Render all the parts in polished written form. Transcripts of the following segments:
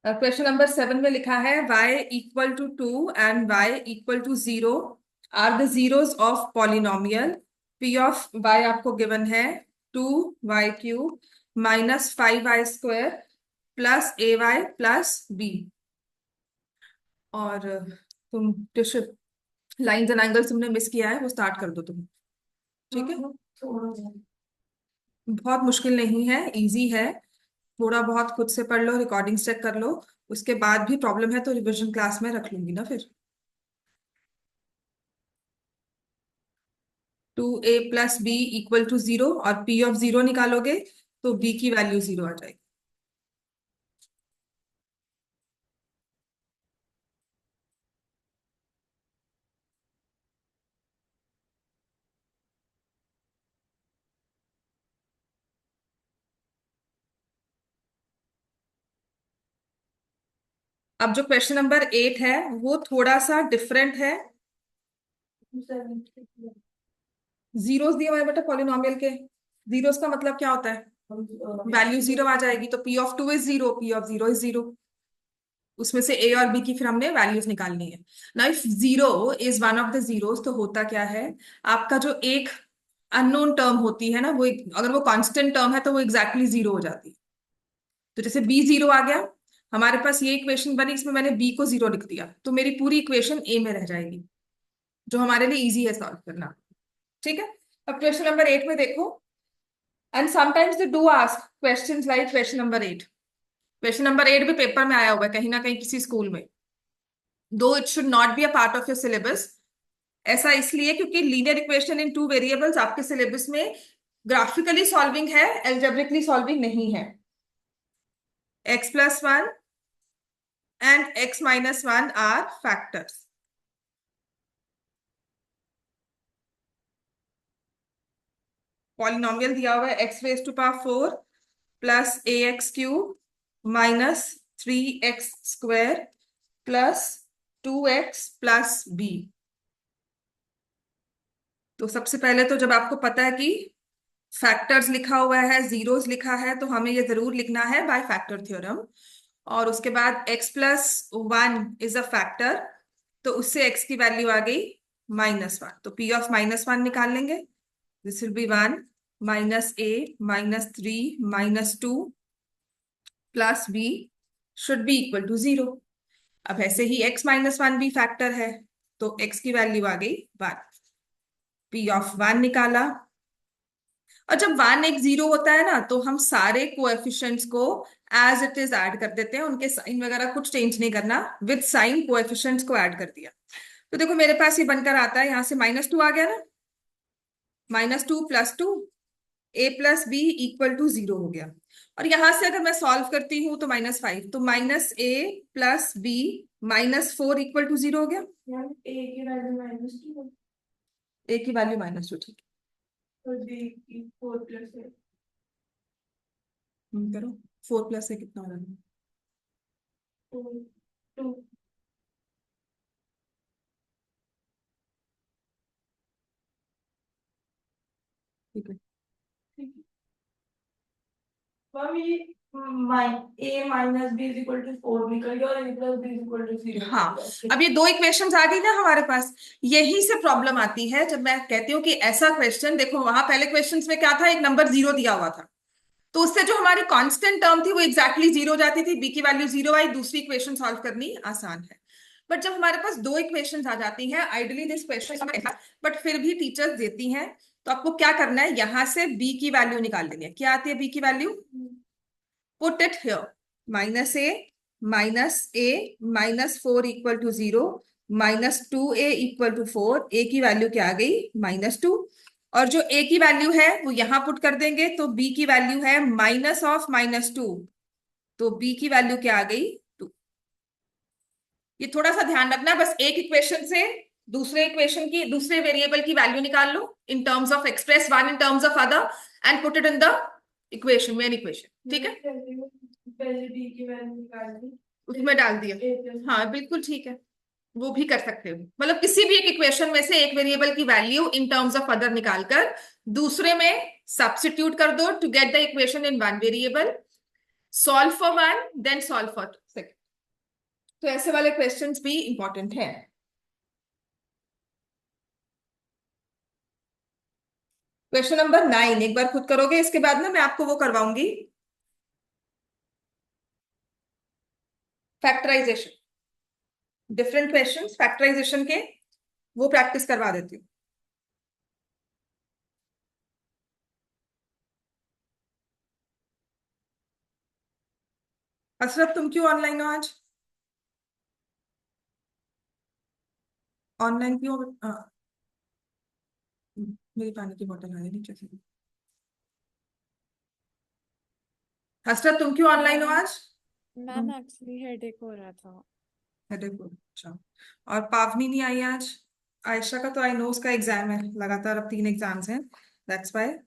Question number 7 में लिखा है y equal to 2 and y equal to 0 are the zeros of polynomial p of y आपको given है 2y³ minus 5y² plus ay plus b। और तुम lines and angles तुमने miss किया है, वो स्टार्ट कर दो तुम। ठीक है, बहुत मुश्किल नहीं है, इजी है। थोड़ा बहुत खुद से पढ़ लो, रिकॉर्डिंग चेक कर लो। उसके बाद भी प्रॉब्लम है तो रिवीजन क्लास में रख लूंगी ना फिर। 2a+b इक्वल टू 0 और p ऑफ 0 निकालोगे तो b की वैल्यू 0 आ जाएगी। अब जो क्वेश्चन नंबर 8 है वो थोड़ा सा डिफरेंट है। जीरोस दिए हुए हैं बेटा पॉलिनोमियल के। जीरोस का मतलब क्या होता है? वैल्यू 0 आ जाएगी, तो p of 2 is 0, p of 0 is 0। उसमें से a और b की फिर हमने वैल्यूज निकालनी है ना। If 0 is one of the zeros तो होता क्या है, आपका जो एक अननोन टर्म होती है ना, वो अगर वो कांस्टेंट टर्म है तो वो एग्जैक्टली 0 हो जाती है। तो जैसे b 0 आ गया, हमारे पास ये इक्वेशन बनी, इसमें मैंने b को 0 लिख दिया, तो मेरी पूरी इक्वेशन a में रह जाएगी, जो हमारे लिए इजी है सॉल्व करना। ठीक है, अब क्वेश्चन नंबर 8 में देखो। And sometimes they do ask questions like question number 8। Question number 8 भी पेपर में आया हुआ है कहीं ना कहीं किसी स्कूल में, दो it should not be a part of your syllabus. ऐसा इसलिए क्योंकि linear equation in two variables आपके सिलेबस में ग्राफिकली सॉल्विंग है, एल्जेब्रिकली सॉल्विंग नहीं है। x+1 and x-1 are factors. Polynomial दिया हुआ है x⁴ plus ax³ minus 3x² plus 2x plus b। तो सबसे पहले तो जब आपको पता है कि फैक्टर्स लिखा हुआ है, जीरोस लिखा है, तो हमें ये जरूर लिखना है बाय फैक्टर थ्योरम। और उसके बाद x+1 इज अ फैक्टर, तो उससे x की वैल्यू आ गई -1, तो p ऑफ -1 निकाल लेंगे। This will be 1 minus a -3 -2 plus b should be equal to 0। अब ऐसे ही x-1 भी फैक्टर है, तो x की वैल्यू आ गई 1। p ऑफ 1 निकाला, और जब 1 एक 0 होता है ना तो हम सारे कोएफिशिएंट्स को एज इट इज ऐड कर देते हैं, उनके साइन वगैरह कुछ चेंज नहीं करना, विद साइन कोएफिशिएंट्स को ऐड कर दिया। तो देखो मेरे पास ये बनकर आता है, यहां से -2 आ गया ना, -2 + 2 a+b इक्वल टू 0 हो गया। और यहां से अगर मैं सॉल्व करती हूँ तो -5, तो -a+b -4 इक्वल टू 0 हो गया। ए की वैल्यू -2 a की वैल्यू -2, ठीक और बी की 4+8। है, करो। 4 + a कितना हो रहा है? 2। ठीक है, मैम ये a minus B is equal to 4 निकल गया और a plus B is equal to 0। हाँ। अब ये दो इक्वेशंस आ गई ना हमारे पास। यही से प्रॉब्लम आती है जब मैं कहती हूँ कि ऐसा क्वेश्चन देखो, वहां पहले क्वेश्चंस में क्या था, एक नंबर 0 दिया हुआ था, तो उससे जो हमारी कांस्टेंट टर्म थी वो एग्जैक्टली 0 हो जाती थी, b की वैल्यू 0 आई, दूसरी इक्वेशन सॉल्व करनी आसान है। बट जब हमारे पास दो इक्वेशंस आ जाती हैं, आइडली दिस क्वेश्चन, बट फिर भी टीचर्स देती हैं, तो आपको क्या करना है, यहां से b की वैल्यू निकाल लेनी है। क्या आती है b की value? Put it here, -a -4 equal to 0 -2a equal to 4, a की वैल्यू क्या आ गई? -2। और जो a की वैल्यू है वो यहां पुट कर देंगे, तो b की वैल्यू है माइनस ऑफ -2, तो b की वैल्यू क्या आ गई? 2। ये थोड़ा सा ध्यान रखना, बस एक इक्वेशन से दूसरे इक्वेशन की, दूसरे वेरिएबल की वैल्यू निकाल लो in terms of express one in terms of other and put it in the equation, main equation. ठीक है, पहले b की वैल्यू निकाल दी, उसमें डाल दिया। हाँ बिल्कुल ठीक है, वो भी कर सकते हो, मतलब किसी भी एक इक्वेशन में से एक वेरिएबल की value in terms of other निकालकर दूसरे में सब्स्टिट्यूट कर दो to get the equation in one variable, solve for one then solve for second. तो ऐसे वाले क्वेश्चंस भी इंपॉर्टेंट हैं। क्वेश्चन नंबर 9 एक बार खुद करोगे, इसके बाद ना मैं आपको वो करवाऊंगी, फैक्टराइजेशन, डिफरेंट क्वेश्चंस फैक्टराइजेशन के, वो प्रैक्टिस करवा देती हूँ। हसरत तुम क्यों ऑनलाइन हो आज? ऑनलाइन क्यों मेरी पानी की बोतल आ रही नीचे से। हसरत तुम क्यों ऑनलाइन हो मैम आज? मैम एक्चुअली हेडेक हो रहा था। हेडेक हो, अच्छा। और पावनी नहीं आई आज? आयशा का तो आई नो उसका एग्जाम है लगातार, अब 3 एग्जाम्स हैं, दैट्स वाई।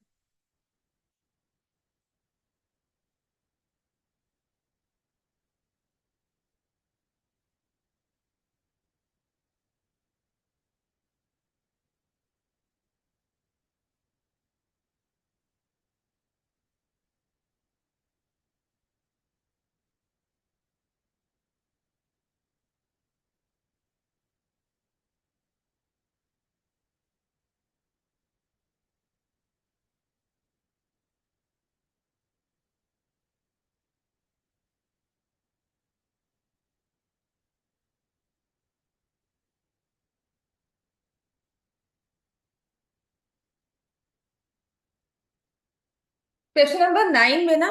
क्वेश्चन नंबर 9 में ना,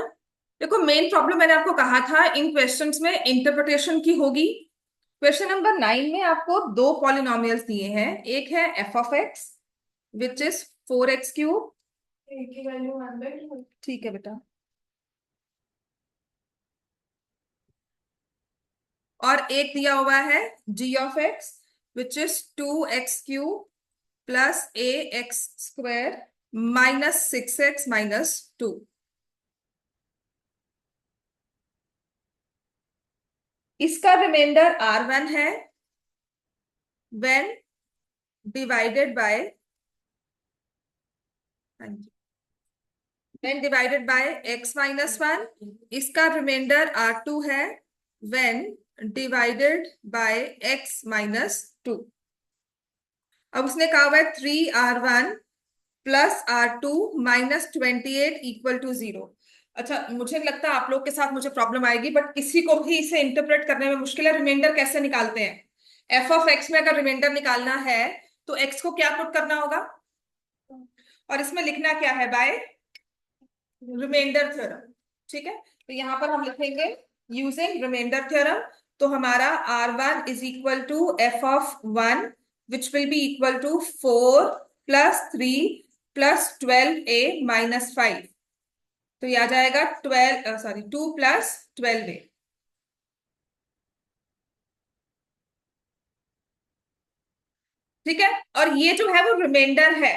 देखो मेन प्रॉब्लम मैंने आपको कहा था इन क्वेश्चंस में इंटरप्रिटेशन की होगी। क्वेश्चन नंबर 9 में आपको दो पॉलिनोमियल्स दिए हैं, एक है F of x which is 4x³ ए की वैल्यू 1/2। ठीक है बेटा, और एक दिया हुआ है g of x which is 2x³ plus ax² minus 6x minus 2। इसका रिमाइंडर R1 है when divided by, when divided by x minus 1। इसका रिमाइंडर R2 है when divided by x minus 2। अब उसने कहा हुआ है 3R1 plus R2 minus 28 equal to 0। अच्छा, मुझे नहीं लगता आप लोग के साथ मुझे प्रॉब्लम आएगी, बट किसी को भी इसे इंटरप्रेट करने में मुश्किल है। रिमाइंडर कैसे निकालते हैं? एफ ऑफ एक्स में अगर रिमाइंडर निकालना है तो एक्स को क्या पुट करना होगा, और इसमें लिखना क्या है? By remainder theorem. ठीक है, तो यहां पर हम लिखेंगे यूजिंग रिमाइंडर थ्योरम। तो हमारा R1 is equal to F of 1 which will be equal to 4 plus 3 plus 12a minus 5। तो ये आ जाएगा 2 प्लस 12a। ठीक है, और ये जो है वो रिमाइंडर है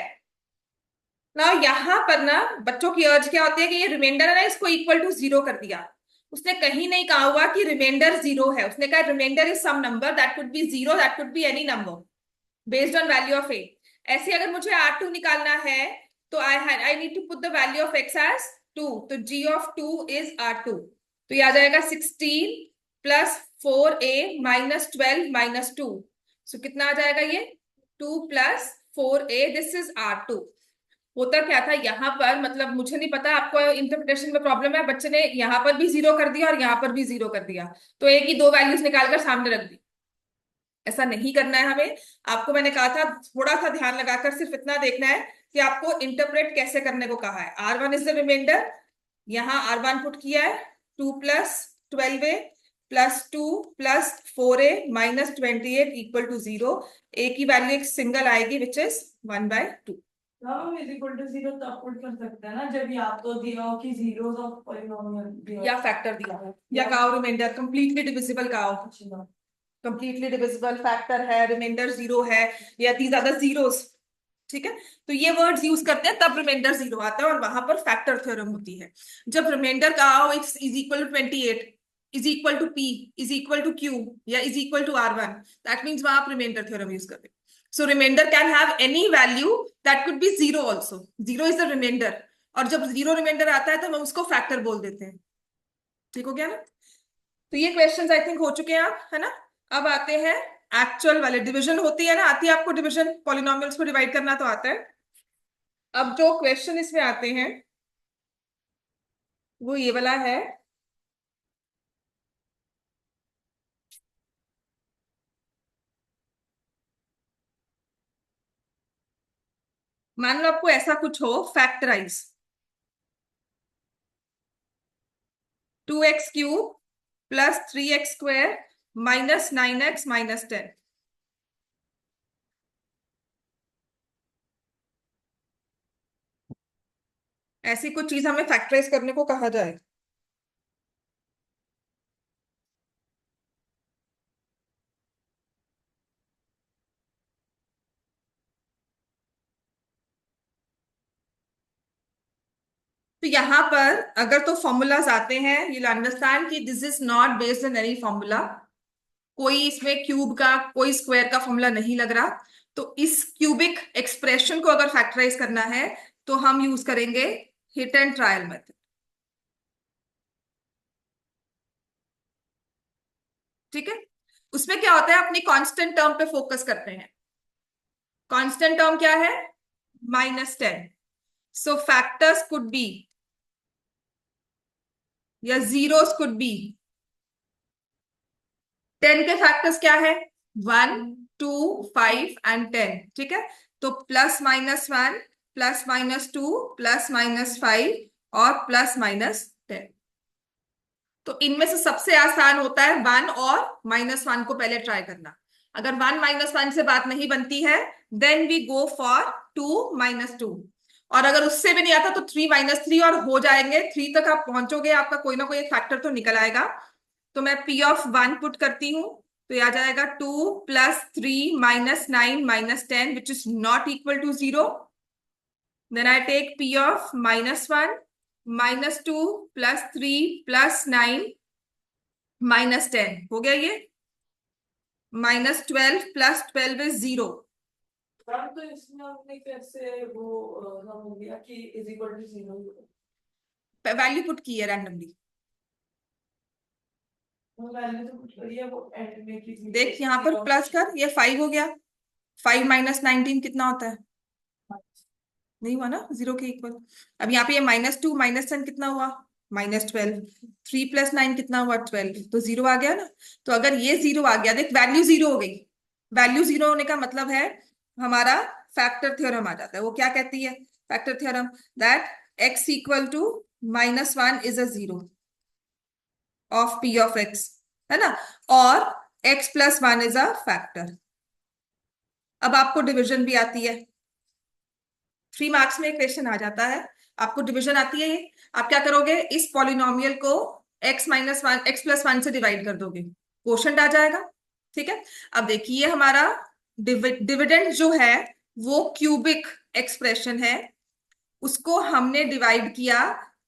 ना। यहां पर ना बच्चों की अर्ज क्या होती है कि ये रिमाइंडर है ना, इसको इक्वल टू 0 कर दिया। उसने कहीं नहीं कहा हुआ कि रिमाइंडर 0 है, उसने कहा remainder is some number that could be 0, that could be any number based on value of a. ऐसे अगर मुझे R2 निकालना है तो I need to put the value of x as 2, तो g ऑफ 2 इज R2। तो ये आ जाएगा 16 प्लस 4a माइनस 12 माइनस 2। सो कितना आ जाएगा ये? 2 plus 4a, this is R2। होता क्या था यहाँ पर, मतलब मुझे नहीं पता, आपको इंटरप्रिटेशन में प्रॉब्लम है, बच्चे ने यहाँ पर भी 0 कर दिया और यहाँ पर भी 0 कर दिया, तो एक ही दो वैल्यूज निकालकर सामने रख दी। ऐसा नहीं करना है हमें। आपको मैंने कहा था थोड़ा सा ध्यान लगाकर सिर्फ इतना देखना है कि आपको इंटरप्रेट कैसे करने को कहा है। R1 इज द रिमाइंडर, यहाँ R1 पुट किया है, 2 plus 12a plus 2 plus 4a minus 28 equal to 0। a की वैल्यू एक सिंगल आएगी विच इज 1/2। हम इज इक्वल टू 0 तब पुट कर सकते हैं ना जब या तो दिया हो कि जीरोस ऑफ पॉलिनोमियल दिया या फैक्टर दिया हो, या कहा हो रिमाइंडर कंप्लीटली डिविजिबल कहा हो, कंप्लीटली डिविजिबल फैक्टर है, रिमाइंडर 0 है, या दीज आर द जीरोस। ठीक है, तो ये वर्ड्स यूज करते हैं तब रिमाइंडर 0 आता है, और वहां पर फैक्टर थ्योरम होती है। जब रिमाइंडर कहा हो x is equal to 28 is equal to p is equal to q या is equal to R1, that means वहां आप रिमाइंडर थ्योरम यूज करते हैं। So remainder can have any value that could be 0 also, 0 is the remainder, और जब 0 reminder आता है तो हम उसको फैक्टर बोल देते हैं। ठीक हो गया ना? तो ये क्वेश्चंस आई थिंक हो चुके हैं आप, है ना। अब आते हैं एक्चुअल वाले, डिवीजन होती है ना, आती है आपको डिवीजन, पॉलिनोमियल्स को डिवाइड करना तो आता है। अब जो क्वेश्चन इसमें आते हैं वो ये वाला है। मान लो आपको ऐसा कुछ हो, factorise 2x³ plus 3x² minus 9x minus 10। ऐसी कुछ चीज हमें फैक्टराइज करने को कहा जाए। तो यहां पर अगर तो फॉर्मूलाज आते हैं, यू अंडरस्टैंड कि this is not based on any formula. कोई इसमें क्यूब का कोई स्क्वायर का फॉर्मूला नहीं लग रहा। तो इस क्यूबिक एक्सप्रेशन को अगर फैक्टराइज करना है तो हम यूज करेंगे हिट एंड ट्रायल मेथड। ठीक है। उसमें क्या होता है, अपनी कांस्टेंट टर्म पे फोकस करते हैं। कांस्टेंट टर्म क्या है? -10। सो फैक्टर्स कुड बी, या जीरोस कुड बी। 10 के फैक्टर्स क्या है? 1, 2, 5 एंड 10। ठीक है। तो +-1 +-2 +-5 और +-10। तो इनमें से सबसे आसान होता है 1 और -1 को पहले ट्राई करना। अगर 1 -1 से बात नहीं बनती है, देन वी गो फॉर 2 - 2। और अगर उससे भी नहीं आता तो 3 - 3 और हो जाएंगे। 3 तक आप पहुंचोगे, आपका कोई ना कोई एक फैक्टर तो निकल आएगा। तो मैं P(1) पुट करती हूं, तो ये आ जाएगा 2 + 3 - 9 - 10 which is not equal to 0। Then I take P(-1) -2 + 3 + 9 -10 हो गया ये। -12 + 12 इज 0। मैम तो इसमें हमने कैसे वो हम हो गया कि is equal to 0? Value put की है रैंडमली। वो वैल्यू तो कुछ करी है, वो एंड में की देख यहाँ पर प्लस कर, ये 5 हो गया। 5 - 19 कितना होता है? नहीं हुआ ना 0 के इक्वल। अब यहाँ पे ये -2 -10 कितना हुआ? -12। 3 + 9 कितना हुआ? 12। तो 0 आ गया ना। तो अगर ये 0 आ गया, देख वैल्यू 0 हो गई। वैल्यू 0 होने का मतलब है हमारा फैक्टर थ्योरम आ जाता है। वो क्या कहती है factor theorem? That x = -1 is a 0 of P(x), है ना। और x + 1 इज अ फैक्टर। अब आपको डिविजन भी आती है। 3 मार्क्स में एक क्वेश्चन आ जाता है, आपको डिवीजन आती है ये। आप क्या करोगे, इस पॉलिनोमियल को x + 1 से डिवाइड कर दोगे, क्वोशंट आ जाएगा। ठीक है। अब देखिए हमारा डिविडेंड जो है वो क्यूबिक एक्सप्रेशन है, उसको हमने डिवाइड किया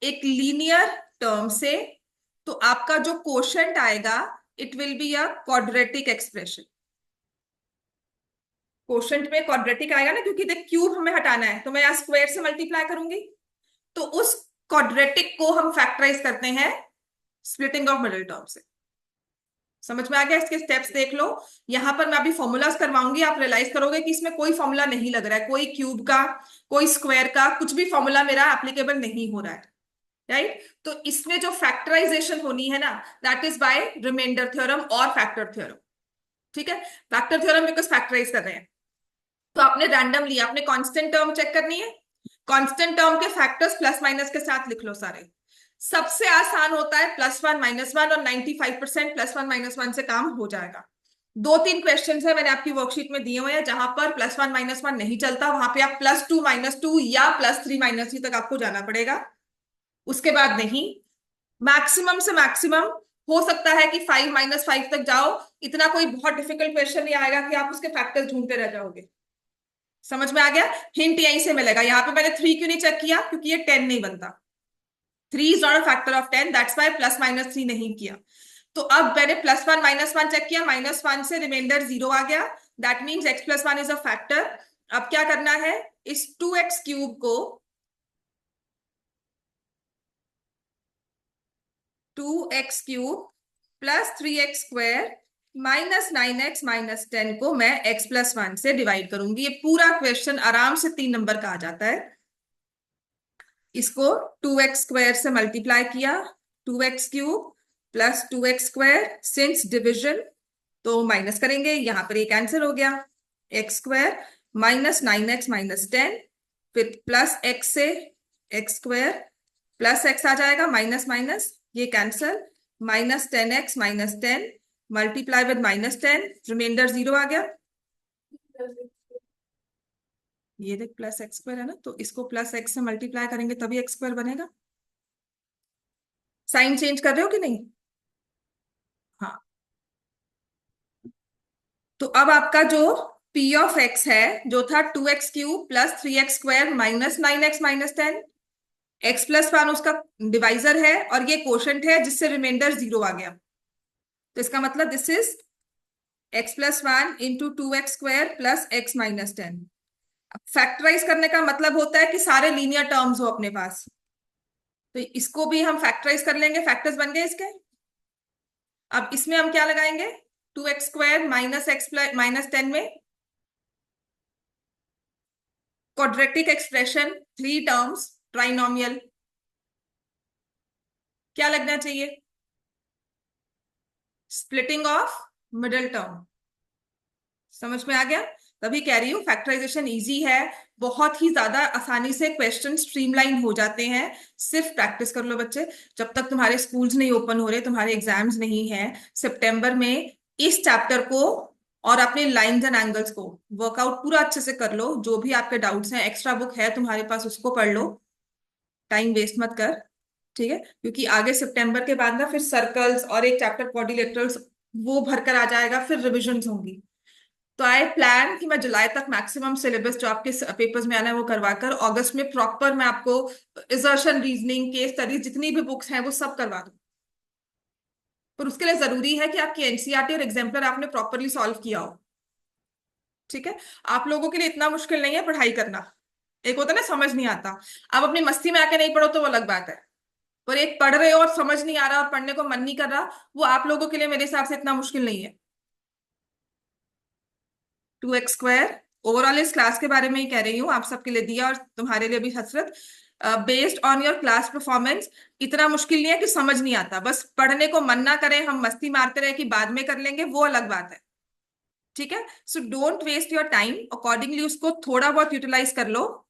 एक लीनियर टर्म से। तो आपका जो क्वोशंट आएगा it will be a quadratic expression. Quotient में क्वाड्रेटिक आएगा ना, क्योंकि देख क्यूब हमें हटाना है तो मैं यहाँ स्क्वायर से मल्टीप्लाई करूंगी। तो उस क्वाड्रेटिक को हम फैक्टराइज करते हैं स्प्लिटिंग ऑफ मिडिल टर्म से। समझ में आ गया? इसके स्टेप्स देख लो। यहां पर मैं अभी फॉर्मूलाज करवाऊंगी, आप रियलाइज करोगे कि इसमें कोई फॉर्मूला नहीं लग रहा है, कोई क्यूब का कोई स्क्वायर का कुछ भी फॉर्मूला मेरा एप्लीकेबल नहीं हो रहा है। राइट। तो इसमें जो फैक्टराइजेशन होनी है ना, that is by remainder theorem और फैक्टर थ्योरम। ठीक है। फैक्टर थ्योरम बिकॉज फैक्टराइज कर रहे हैं। तो आपने रैंडमली आपने कांस्टेंट टर्म चेक करनी है। कांस्टेंट टर्म के फैक्टर्स प्लस माइनस के साथ लिख लो सारे। सबसे आसान होता है +1 -1, और 95% +1 - 1 से काम हो जाएगा। 2-3 क्वेश्चन है मैंने आपकी वर्कशीट में दिए हुए हैं, जहां पर +1 -1 नहीं चलता, वहां पे आप +2 -2 या +3 - 3 तक आपको जाना पड़ेगा। उसके बाद नहीं। मैक्सिमम से मैक्सिमम हो सकता है कि 5 -5 तक जाओ। इतना कोई बहुत डिफिकल्ट क्वेश्चन नहीं आएगा कि आप उसके फैक्टर्स ढूंढते रह जाओगे। समझ में आ गया? हिंट यहीं से मिलेगा। यहाँ पे मैंने 3 क्यों नहीं चेक किया? क्योंकि ये 10 नहीं बनता। 3 is not a factor of 10, that's why +-3 नहीं किया। तो अब मैंने +1 -1 चेक किया, -1 से रिमाइंडर 0 आ गया। That means x + 1 is a factor. अब क्या करना है, इस 2x³ को 2x³ प्लस 3x² -9x - 10 को मैं x+1 से डिवाइड करूंगी। ये पूरा क्वेश्चन आराम से 3 नंबर का आ जाता है। इसको 2x² से मल्टीप्लाई किया, 2x³ +2x², सिंस डिविजन तो माइनस करेंगे, यहां पर ये कैंसिल हो गया। x² -9x - 10, फिर प्लस x से x² प्लस x आ जाएगा, माइनस माइनस ये cancel, -10x - 10 multiply with -10, remainder 0 आ गया। ये देख +x² है ना, तो इसको +x से मल्टीप्लाई करेंगे तभी x² बनेगा। साइन चेंज कर रहे हो कि नहीं? हाँ। तो अब आपका जो p(x) है, जो था 2x³ +3x² -9x - 10, x+1 उसका डिवाइजर है और ये कोशेंट है जिससे रिमाइंडर 0 आ गया। तो इसका मतलब this is x+1 × 2x² + x - 10। Factorise करने का मतलब होता है कि सारे लीनियर टर्म्स हो अपने पास, तो इसको भी हम फैक्टराइज कर लेंगे, फैक्टर्स बन गए इसके। अब इसमें हम क्या लगाएंगे, 2x² -x - 10 में क्वाड्रेटिक एक्सप्रेशन, 3 टर्म्स, ट्राइनोमियल, क्या लगना चाहिए? Splitting of middle term. समझ में आ गया? तभी कह रही हूँ फैक्टराइजेशन इजी है, बहुत ही ज्यादा आसानी से क्वेश्चन स्ट्रीमलाइन हो जाते हैं। सिर्फ प्रैक्टिस कर लो बच्चे, जब तक तुम्हारे स्कूल्स नहीं ओपन हो रहे, तुम्हारे एग्जाम्स नहीं है सितंबर में, इस चैप्टर को और अपने लाइंस एंड एंगल्स को वर्कआउट पूरा अच्छे से कर लो। जो भी आपके डाउट्स हैं, एक्स्ट्रा बुक है तुम्हारे पास, उसको पढ़ लो, टाइम वेस्ट मत कर, ठीक है? क्योंकि आगे सितंबर के बाद ना फिर सर्कल्स और एक चैप्टर क्वाड्रिलेटरल्स वो भरकर आ जाएगा, फिर रिविजन्स होंगी। तो आई प्लान कि मैं जुलाई तक मैक्सिमम सिलेबस जो आपके पेपर्स में आना है वो करवाकर अगस्त में प्रॉपर मैं आपको असर्शन, रीजनिंग, केस स्टडीज जितनी भी बुक्स हैं वो सब करवा दूं। पर उसके लिए जरूरी है कि आपकी एनसीईआरटी और एग्जाम्पलर आपने प्रॉपरली सॉल्व किया हो, ठीक है? आप लोगों के लिए इतना मुश्किल नहीं है पढ़ाई करना। एक होता है ना समझ नहीं आता, आप अपनी मस्ती में आके नहीं पढ़ो तो वो अलग बात है, पर एक पढ़ रहे हो और समझ नहीं आ रहा और पढ़ने को मन नहीं कर रहा, वो आप लोगों के लिए मेरे हिसाब से इतना मुश्किल नहीं है। 2x², ओवरऑल इस क्लास के बारे में ही कह रही हूँ, आप सबके लिए दिया और तुम्हारे लिए भी हसरत। Based on your class performance, इतना मुश्किल नहीं है कि समझ नहीं आता, बस पढ़ने को मन ना करें, हम मस्ती मारते रहे कि बाद में कर लेंगे, वो अलग बात है, ठीक है? So don't waste your time, accordingly उसको थोड़ा बहुत यूटिलाइज कर लो।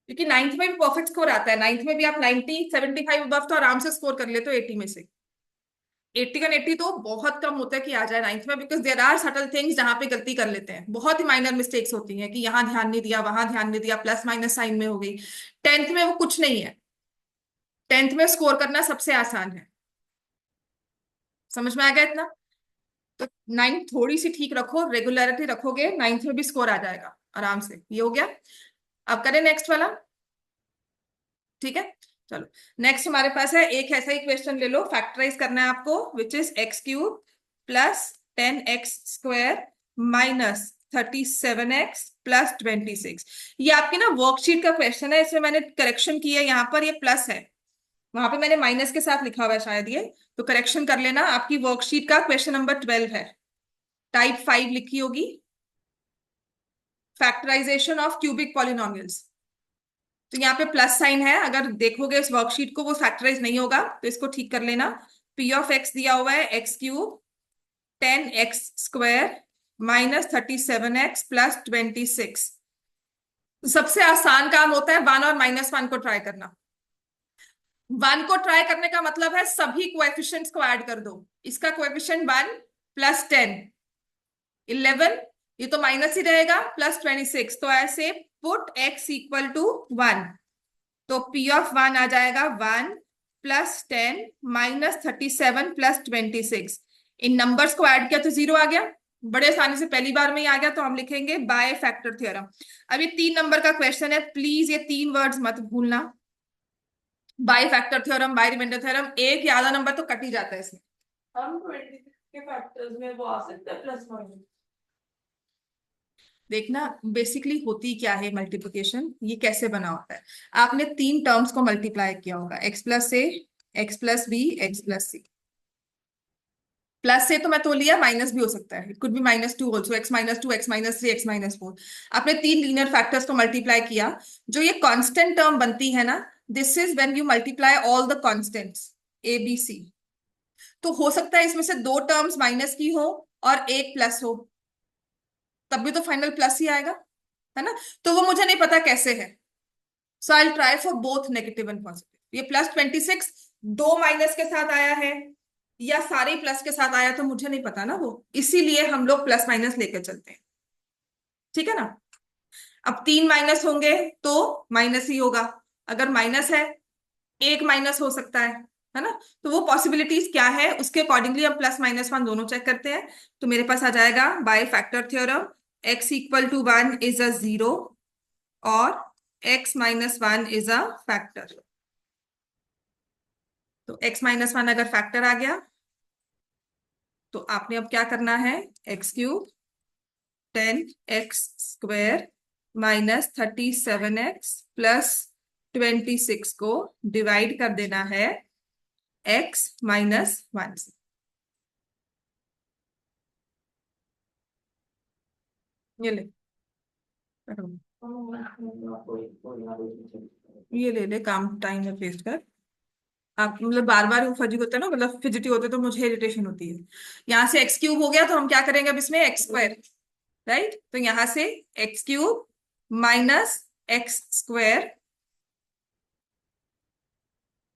क्योंकि नाइन्थ में भी परफेक्ट स्कोर आता है, नाइन्थ में भी आप 90 75 अबव तो आराम से स्कोर कर लेते हो 80 में से। 81 तो बहुत कम होता है कि आ जाए नाइन्थ में, because there are subtle things जहां पे गलती कर लेते हैं, बहुत ही माइनर मिस्टेक्स होती हैं कि यहाँ ध्यान नहीं दिया, वहां ध्यान नहीं दिया, प्लस माइनस साइन में हो गई। 10th में वो कुछ नहीं है, 10th में स्कोर करना सबसे आसान है। समझ में आ गया इतना? तो नाइन्थ थोड़ी सी ठीक रखो, रेगुलरिटी रखोगे, नाइन्थ में भी स्कोर आ जाएगा आराम से। ये हो गया, अब करें नेक्स्ट वाला, ठीक है? चलो, नेक्स्ट हमारे पास है एक ऐसा ही क्वेश्चन, ले लो, फैक्टराइज करना है आपको, which is x³ +10x² -37x +26। ये आपकी ना वर्कशीट का क्वेश्चन है, इसमें मैंने करेक्शन की है, यहाँ पर ये प्लस है, वहां पे मैंने माइनस के साथ लिखा हुआ है शायद, ये तो करेक्शन कर लेना। आपकी वर्कशीट का क्वेश्चन नंबर 12 है, टाइप 5 लिखी होगी, फैक्टराइजेशन ऑफ क्यूबिक पॉलिनोमियल्स। तो यहाँ पे प्लस साइन है, अगर देखोगे इस वर्कशीट को वो फैक्टराइज नहीं होगा, तो इसको ठीक कर लेना। p(x) दिया हुआ है x³ 10x² -37x +26। सबसे आसान काम होता है 1 और -1 को ट्राई करना। 1 को ट्राई करने का मतलब है सभी कोएफिशिएंट्स को ऐड कर दो, इसका कोएफिशिएंट 1 +10 11, ये तो माइनस ही रहेगा, +26, तो ऐसे पुट x = 1, तो p(1) आ जाएगा 1 +10 -37 +26। इन नंबर्स को ऐड किया तो 0 आ गया, बड़े आसानी से पहली बार में ही आ गया, तो हम लिखेंगे बाय फैक्टर थ्योरम। अब ये 3 नंबर का क्वेश्चन है, प्लीज ये 3 वर्ड्स मत भूलना, by factor theorem, by remainder theorem, एक या आधा नंबर तो कट ही जाता है इसमें। हम 26 के फैक्टर्स में वो आ सकता है +1। देखना बेसिकली होती क्या है मल्टीप्लिकेशन, ये कैसे बना होता है। आपने तीन टर्म्स को मल्टीप्लाई किया होगा, x plus a, x plus b, x plus c. Plus से तो मैं तो लिया, माइनस भी हो सकता है, it could be -2 also, x minus two, x minus three, x minus four. आपने तीन लीनियर फैक्टर्स को मल्टीप्लाई किया, जो ये कांस्टेंट टर्म बनती है ना, this is when you multiply all the constants A B C. तो हो सकता है इसमें से दो टर्म्स माइनस की हो और एक प्लस हो, तब भी तो फाइनल प्लस ही आएगा, है ना। तो वो मुझे नहीं पता कैसे है, so I try for both negative and positive. ये +26 दो माइनस के साथ आया है या सारे प्लस के साथ आया, तो मुझे नहीं पता ना वो, इसीलिए हम लोग प्लस माइनस लेकर चलते हैं, ठीक है ना। अब तीन माइनस होंगे तो माइनस ही होगा, अगर माइनस है एक माइनस हो सकता है ना। तो वो पॉसिबिलिटीज क्या है, उसके अकॉर्डिंगली हम +-1 दोनों चेक करते हैं। तो मेरे पास आ जाएगा bye factor theorem, x = 1 is a 0 और x-1 इज अ फैक्टर। तो x-1 अगर फैक्टर आ गया तो आपने अब क्या करना है, x³ 10x² -37x + 26 को डिवाइड कर देना है x-1 से। ये ले, ये ले ले, काम टाइम में वेस्ट कर। आप मतलब बार बार फजी होता है ना, मतलब फिजिटी होते तो मुझे इरिटेशन होती है। यहाँ से x³ हो गया, तो हम क्या करेंगे अब इसमें x², राइट। तो यहाँ से x³ -x²,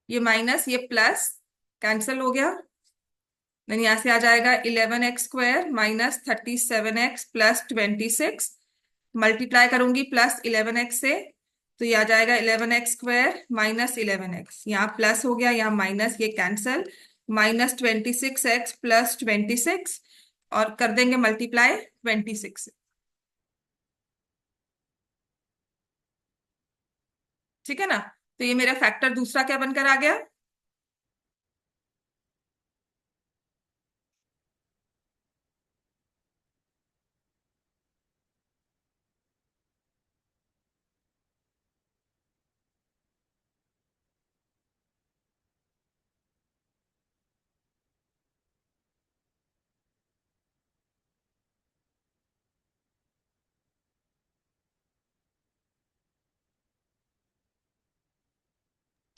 ये माइनस ये प्लस कैंसिल हो गया, देन यहाँ से आ जाएगा 11x² -37x + 26, मल्टीप्लाई करूंगी +11x से, तो ये आ जाएगा 11x² -11x, यहाँ प्लस हो गया यहाँ माइनस, ये कैंसल, -26x + 26 और कर देंगे मल्टीप्लाई 26 से, ठीक है ना। तो ये मेरा फैक्टर दूसरा क्या बनकर आ गया,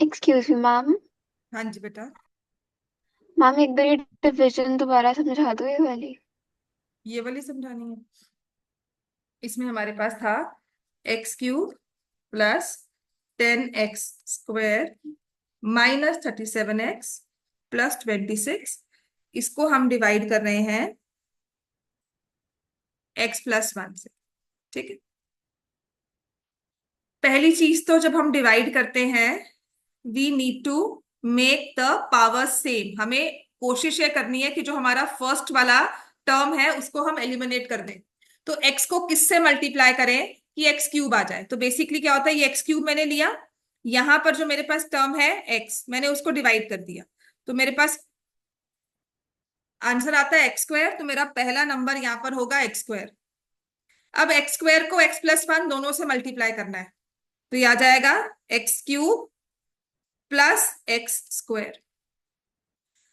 एक्सक्यूज मी मैम। हाँ जी बेटा। मैम एक बार ये डिवीजन दोबारा समझा दो, ये वाली। ये वाली समझानी है, इसमें हमारे पास था x³ +10x² -37x + 26, इसको हम डिवाइड कर रहे हैं x+1 से, ठीक है। पहली चीज तो जब हम डिवाइड करते हैं, we need to make the power same, हमें कोशिश ये करनी है कि जो हमारा फर्स्ट वाला टर्म है उसको हम एलिमिनेट कर दें। तो x को किससे मल्टीप्लाई करें कि x³ आ जाए। तो बेसिकली क्या होता है, ये x³ मैंने लिया, यहां पर जो मेरे पास टर्म है x, मैंने उसको डिवाइड कर दिया, तो मेरे पास आंसर आता है x²। तो मेरा पहला नंबर यहाँ पर होगा x²। अब x² को x+1 दोनों से मल्टीप्लाई करना है, तो ये आ जाएगा x³ +x²।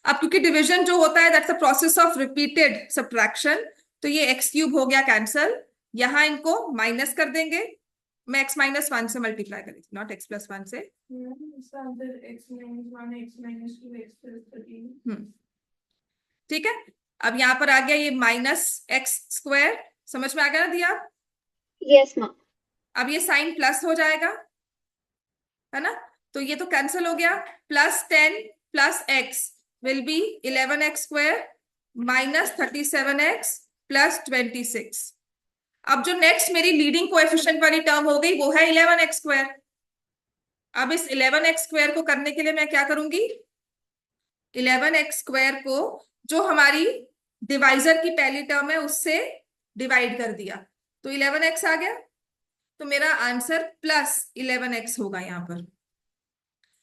अब क्योंकि डिवीजन जो होता है that's a process of repeated subtraction, तो ये x³ हो गया कैंसल, यहां इनको माइनस कर देंगे, मैं x-1 से मल्टीप्लाई करी थी, नॉट x+1 से। इसका आंसर x-1 x-2 x+13। ठीक है। अब यहाँ पर आ गया ये -x², समझ में आ गया ना दिया। Yes ma'am. अब ये साइन प्लस हो जाएगा, है ना, तो ये तो कैंसिल हो गया, +10 + x will be 11x² -37x + 26। अब जो नेक्स्ट मेरी लीडिंग कोएफिशिएंट वाली टर्म हो गई वो है 11x²। अब इस 11x² को करने के लिए मैं क्या करूंगी, 11x² को जो हमारी डिवाइजर की पहली टर्म है उससे डिवाइड कर दिया, तो 11x आ गया, तो मेरा आंसर +11x होगा यहाँ पर।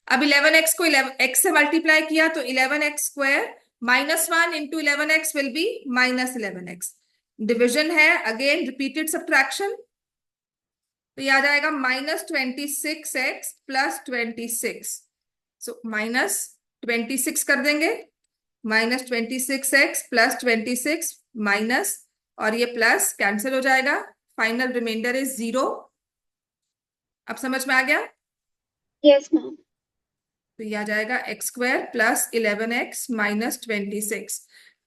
अब 11x को x से मल्टीप्लाई किया तो 11x² -1 × 11x will be -11x, division है, अगेन रिपीटेड सब्ट्रैक्शन, तो ये आ जाएगा -26x प्लस 26। सो -26 कर देंगे, -26x प्लस 26 माइनस, और ये प्लस कैंसिल हो जाएगा, फाइनल रिमाइंडर इज 0। अब समझ में आ गया? Yes ma'am. तो ये आ जाएगा x² प्लस 11x माइनस 26।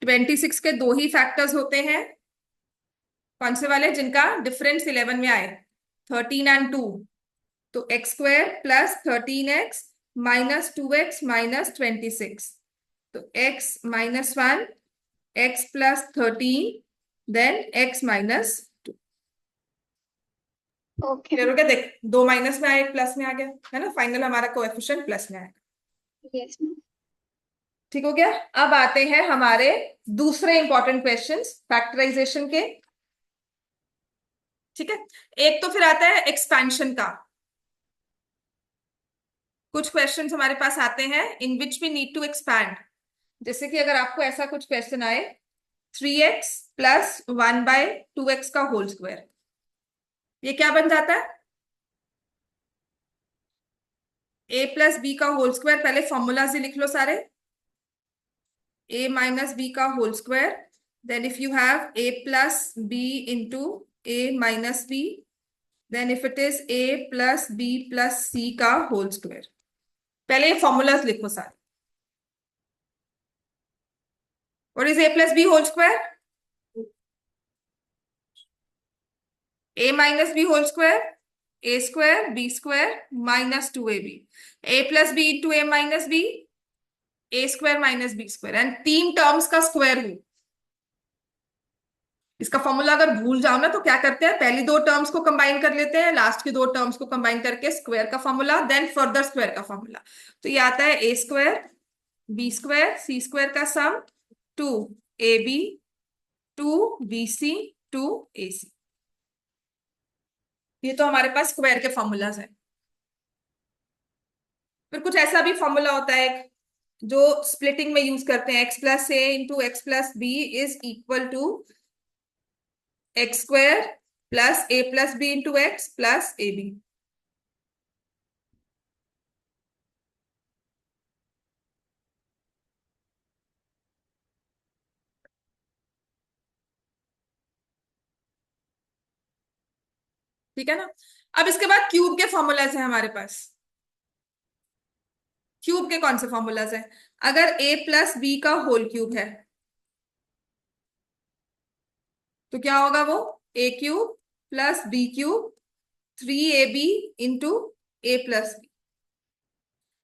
26 के दो ही फैक्टर्स होते हैं, कौन से वाले? जिनका डिफरेंस 11 में आए, 13 एंड 2। तो x² plus 13x minus 2x minus 26। तो x minus 1, x plus 13, then x minus 2। Okay clear हो गया? देख, दो माइनस में आया, एक प्लस में आ गया, है ना? फाइनल हमारा कोएफिशिएंट प्लस में आएगा। Yes ma'am. ठीक हो गया? अब आते हैं हमारे दूसरे इंपॉर्टेंट क्वेश्चंस फैक्टराइजेशन के। ठीक है, एक तो फिर आता है एक्सपेंशन का। कुछ क्वेश्चंस हमारे पास आते हैं in which we need to expand. जैसे कि अगर आपको ऐसा कुछ क्वेश्चन आए, 3x प्लस 1/2x का होल स्क्वायर, ये क्या बन जाता है? a प्लस बी का होल स्क्वायर, पहले फॉर्मूला से लिख लो सारे। a माइनस बी का whole square, then if you have a plus b into a minus b, then if it is a plus b plus c का whole square. पहले ये फॉर्मूलाज लिखो सारे। What is a plus b whole square? a minus b whole square, a square b square minus 2ab, a plus b into a minus b, a square minus b square, and तीन terms का square root. इसका formula अगर भूल जाओ ना तो क्या करते हैं, पहली दो टर्म्स को कंबाइन कर लेते हैं, लास्ट की दो टर्म्स को कंबाइन करके स्क्वायर का फॉर्मूला, देन फर्दर स्क्वायर का फॉर्मूला। तो ये आता है a square b square c square का सम, 2ab 2bc 2ac। ये तो हमारे पास स्क्वायर के फॉर्मूलाज हैं। फिर कुछ ऐसा भी फॉर्मूला होता है जो स्प्लिटिंग में यूज करते हैं, x plus a into x plus B is equal to x² plus a plus b into x plus a b. ठीक है ना? अब इसके बाद क्यूब के फॉर्मूलाज हैं हमारे पास। क्यूब के कौन से फॉर्मूलाज हैं? अगर a प्लस बी का होल क्यूब है तो क्या होगा वो? a³ plus b³ 3ab into a plus b.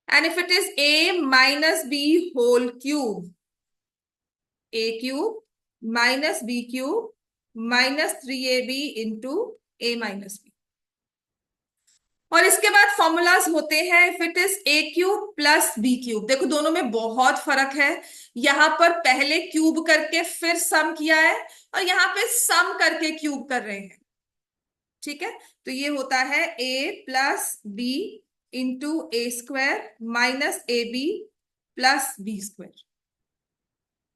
And if it is a minus b whole cube, a³ minus b³ minus 3ab into a minus b. और इसके बाद formulas होते हैं if it is a³ plus b³। देखो दोनों में बहुत फर्क है, यहां पर पहले क्यूब करके फिर सम किया है, और यहां पे सम करके क्यूब कर रहे हैं। ठीक है, तो ये होता है a plus b into a square minus a b plus b square.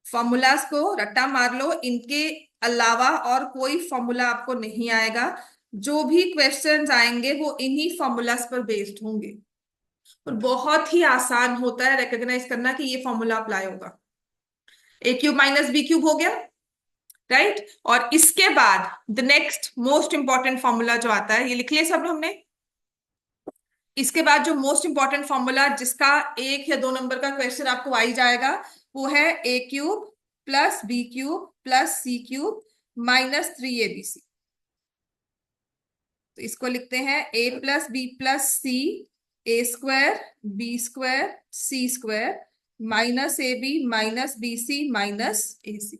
Formulas को रट्टा मार लो, इनके अलावा और कोई फॉर्मूला आपको नहीं आएगा। जो भी क्वेश्चंस आएंगे वो इन्हीं फॉर्मूलाज पर बेस्ड होंगे, और बहुत ही आसान होता है रिकॉग्नाइज करना कि ये फॉर्मूला अप्लाई होगा। a³ माइनस b³ हो गया, राइट? और इसके बाद the next most important formula जो आता है, ये लिख लिया सब हमने। इसके बाद जो मोस्ट इंपॉर्टेंट फॉर्मूला जिसका 1 या 2 नंबर का क्वेश्चन आपको आ ही जाएगा, वो है a³ plus b³ plus c³ minus 3abc। तो इसको लिखते हैं a plus b plus c, a square b square c square minus a b minus b c minus a c.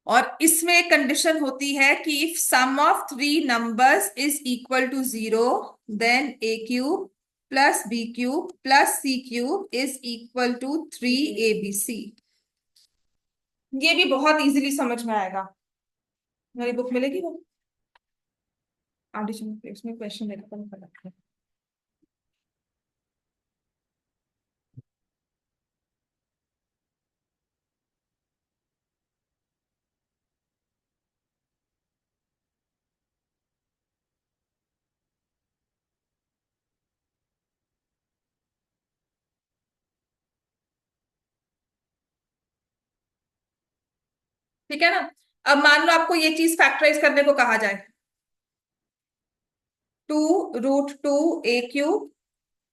और इसमें एक कंडीशन होती है कि if sum of three numbers is equal to 0, then a³ plus b³ plus c³ is equal to 3abc। ये भी बहुत easily समझ में आएगा, मेरी बुक मिलेगी वो ऑडिशन पे, उसमें क्वेश्चन देखा था। ठीक है ना। अब मान लो आपको ये चीज फैक्टराइज करने को कहा जाए, 2√2 a³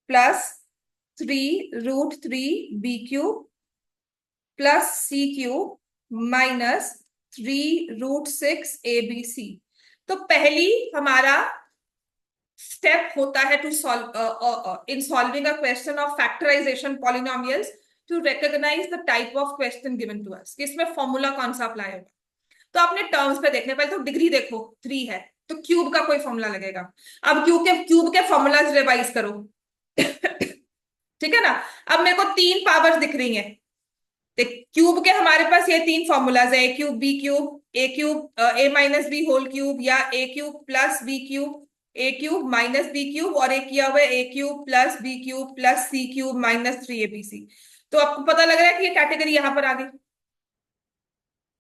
plus 3√3 b³ plus c³ minus 3√6 abc। तो पहली हमारा स्टेप होता है to solve in solving a question of factorisation polynomials to recognise the type of question given to us, इसमें फॉर्मूला कौन सा अप्लाई होगा। तो आपने टर्म्स पे देखने, पहले तो डिग्री देखो 3 है तो क्यूब का कोई फॉर्मूला लगेगा। अब क्यूब के फॉर्मूलाज रिवाइज करो। ठीक है ना। अब मेरे को 3 पावर्स दिख रही हैं, तो क्यूब के हमारे पास ये 3 फॉर्मूलाज है, a³ b³ a−b whole cube या a³ plus b³ a³ minus b³ और एक किया हुआ है a³ plus b³ plus c³ minus 3abc। तो आपको पता लग रहा है कि ये कैटेगरी यहां पर आ गई।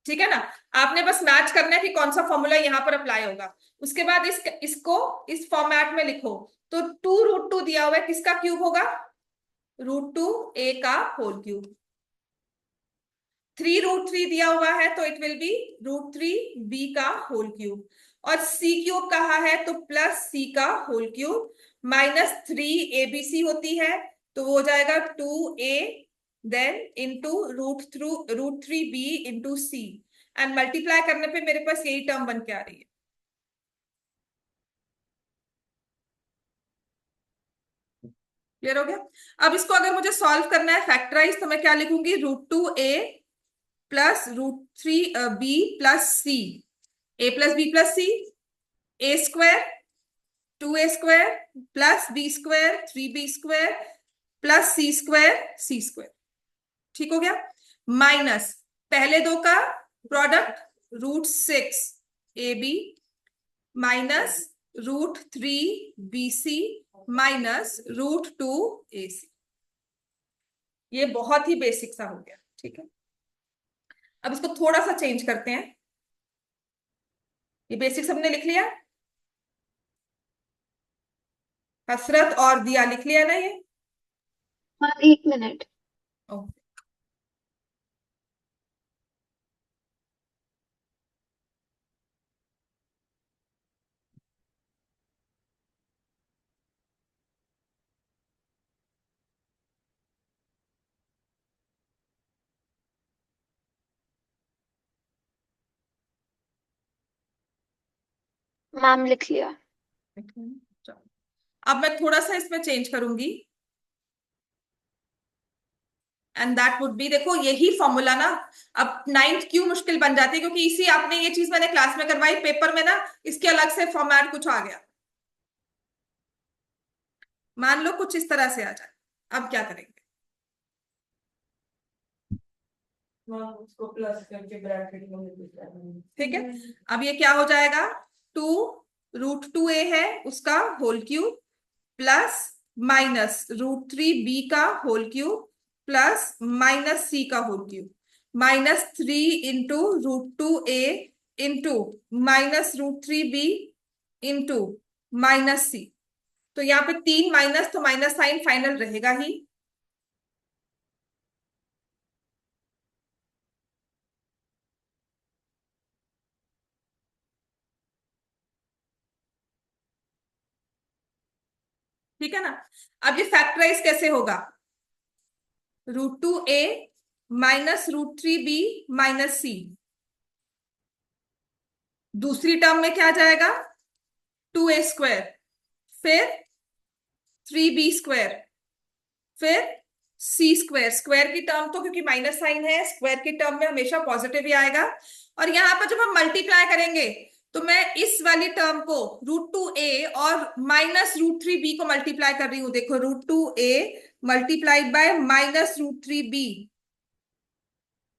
ठीक है ना। आपने बस मैच करना है कि कौन सा फॉर्मूला यहां पर अप्लाई होगा। उसके बाद इसको इस फॉर्मेट में लिखो। तो 2√2 दिया हुआ है, किसका क्यूब होगा, √2 a का होल क्यूब। 3√3 दिया हुआ है तो इट विल बी √3 b का होल क्यूब। और c³ कहा है तो प्लस c का होल क्यूब माइनस 3abc होती है तो वो हो जाएगा 2a then into √3b into c, and multiply करने पे मेरे पास यही टर्म बन के आ रही है। क्लियर हो गया। अब इसको अगर मुझे सॉल्व करना है फैक्टराइज तो मैं क्या लिखूंगी, √2a plus √3b plus c, a+b+c, a² 2a² plus b² 3b² plus c²। ठीक हो गया। माइनस पहले दो का product √6ab minus √3bc minus √2ac। ये बहुत ही बेसिक सा हो गया। ठीक है। अब इसको थोड़ा सा चेंज करते हैं। ये बेसिक सबने लिख लिया, हसरत और दिया लिख लिया ना ये। Ma'am 1 minute. ओके। मैम लिख लिया। चलो, अब मैं थोड़ा सा इसमें चेंज करूंगी एंड दैट वुड बी, देखो यही फॉर्मूला ना, अब 9th क्यों मुश्किल बन जाती है, क्योंकि इसी आपने ये चीज मैंने क्लास में करवाई, पेपर में ना इसके अलग से फॉर्मेट कुछ आ गया। मान लो कुछ इस तरह से आ जाए, अब क्या करेंगे। उसको प्लस करके ब्रैकेट में लिख देना। ठीक है। अब ये क्या हो जाएगा, 2√2a है उसका whole cube plus minus √3b का whole cube plus minus c का whole cube minus 3 into √2a into minus √3b into minus c। तो यहाँ पे 3 माइनस तो माइनस साइन फाइनल रहेगा ही। ठीक है ना। अब ये फैक्टराइज कैसे होगा, √2a minus √3b minus c, दूसरी टर्म में क्या जाएगा 2a², फिर 3b², फिर c²। स्क्वायर की टर्म तो क्योंकि माइनस साइन है, स्क्वायर की टर्म में हमेशा पॉजिटिव ही आएगा। और यहां पर जब हम मल्टीप्लाई करेंगे तो मैं इस वाली टर्म को √2a और माइनस √3b को मल्टीप्लाई कर रही हूं। देखो √2a multiplied by minus √3b,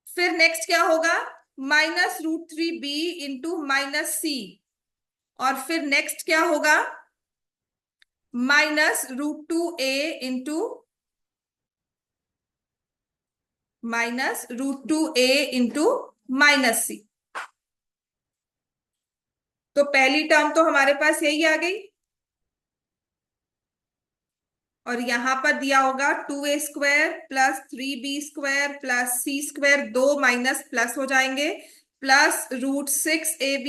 फिर नेक्स्ट क्या होगा minus √3b into minus c, और फिर नेक्स्ट क्या होगा minus √2a into minus √2a into minus c। तो पहली टर्म तो हमारे पास यही आ गई, और यहां पर दिया होगा 2a² plus 3b² plus c², दो माइनस प्लस हो जाएंगे, +√6ab,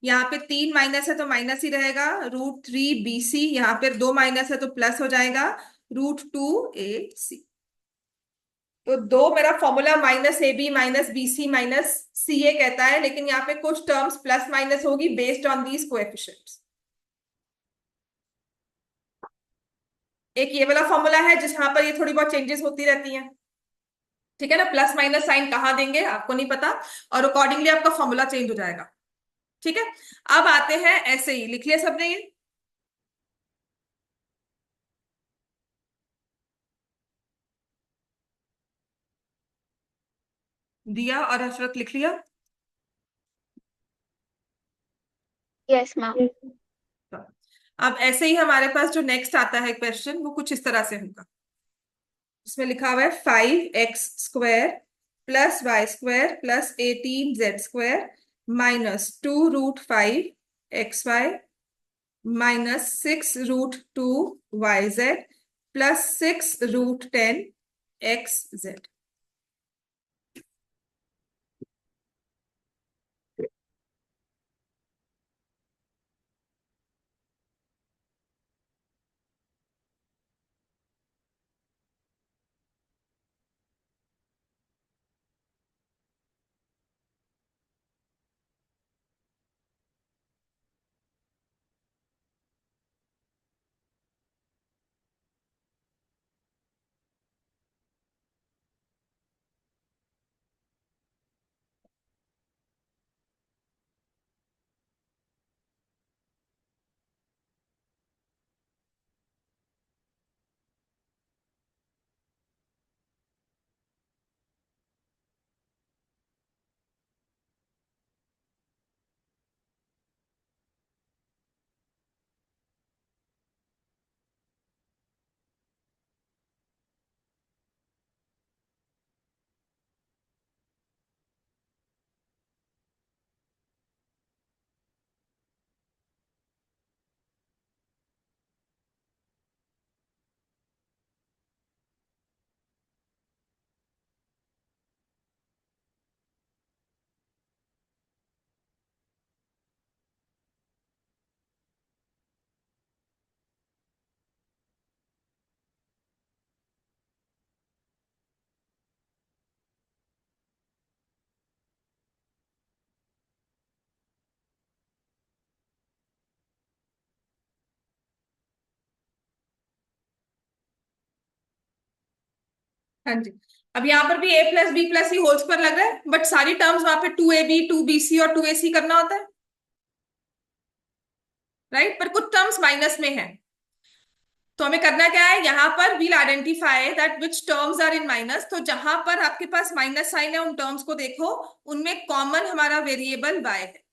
यहाँ पे 3 माइनस है तो माइनस ही रहेगा, √3bc, यहाँ पे 2 माइनस है तो प्लस हो जाएगा, √2ac। तो दो मेरा फॉर्मूला -ab -bc -ca कहता है, लेकिन यहाँ पे कुछ टर्म्स प्लस माइनस होगी बेस्ड ऑन दीज कोएफिशिएंट्स। एक ये वाला फॉर्मूला है जहां पर ये थोड़ी बहुत चेंजेस होती रहती हैं, ठीक है ना, प्लस माइनस साइन कहाँ देंगे आपको नहीं पता, और अकॉर्डिंगली आपका फॉर्मूला चेंज हो जाएगा, ठीक है। अब आते हैं ऐसे ही, लिख लिया सबने ये? दिया और हशरत लिख लिया? Yes ma'am. तो अब ऐसे ही हमारे पास जो नेक्स्ट आता है क्वेश्चन, वो कुछ इस तरह से होगा। उसमें लिखा हुआ है 5x² + y² + 18z² -2√5xy -6√2yz + 6√10xz। हाँ जी। अब यहाँ पर भी a + b + c whole square लग रहा है, बट सारी टर्म्स वहां पे 2ab 2bc और 2ac करना होता है, राइट। पर कुछ टर्म्स माइनस में है, तो हमें करना क्या है, यहाँ पर we'll identify that which terms are in minus. तो जहां पर आपके पास माइनस साइन है उन टर्म्स को देखो, उनमें कॉमन हमारा वेरिएबल y है।